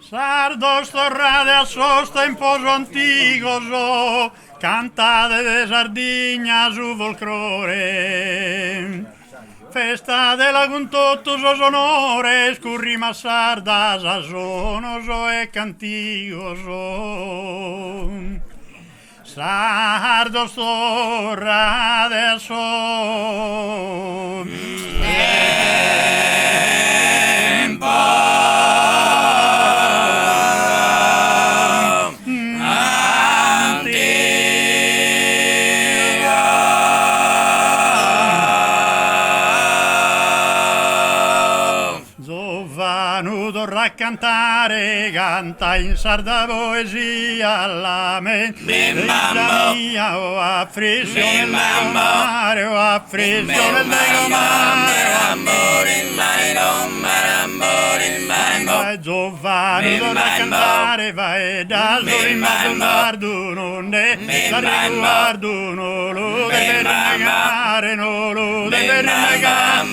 Sardo storrade a sosta in poso antico so, cantate de Sardigna su folclore. Festa della Guntotto so sonore, scurrima sarda sa sono so e cantico so. Sardo storrade a so. Giovanu torna a cantare, canta in sarda poesia alla mente mia, o a frisco nel mare, o a frisco nel mare. Giovanu torna a cantare, vai da solo in mezzo al bardo, non ne da riguardo, non lo deve rinnegare, non lo deve rinnegare.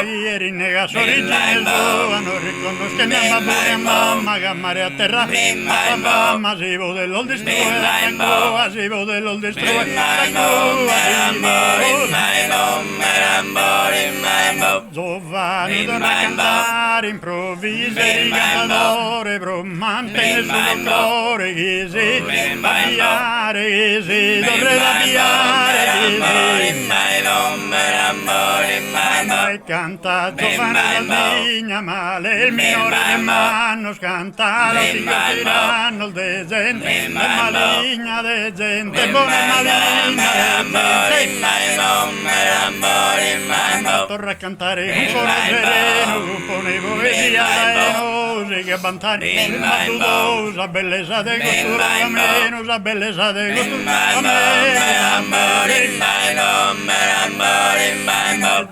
Ieri nega sorrigge il tuo, non riconosce neanche pure mamma, che mare a terra, mamma si vuole l'ol distrue, si vuole l'ol distrue, Giovanni torna a cantare, improvvisa il cantatore, bromante nel suo cuore, che si avviare, che si dovrebbe avviare, e canta Giovanni Sardigna, male il minore che m'hanno scantato, figlio tiranno de gente, maligna de gente, buona e maligna de gente. Torna a cantare un coro sereno, un po' ne poesia daenosi, che bantani matudosa, bellezza de costura ameno, sa bellezza de costura ameno.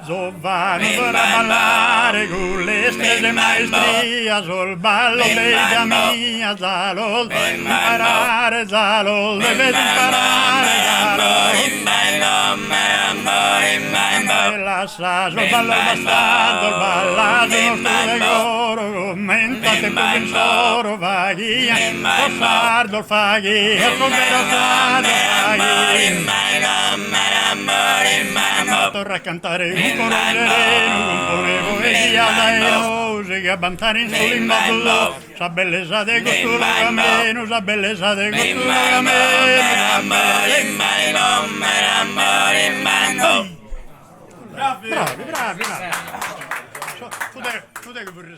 Giovanni vorrà ballare con le stelle maestria sul ballo bella mia, Zalol deve imparare, Zalol deve imparare, e lascia sul ballo bastardo, il ballato nostro decoro, commentate più in soro, vaglia, lo sardo, il faghi, il vero sardo, torna a cantare un coro sereno, un po' ne poesia daenosi, che bantare in solo in mezzo, sa bellezza de costura ameno, sa bellezza de costura ameno. Bravi, bravi, bravi. Tu te che vorrei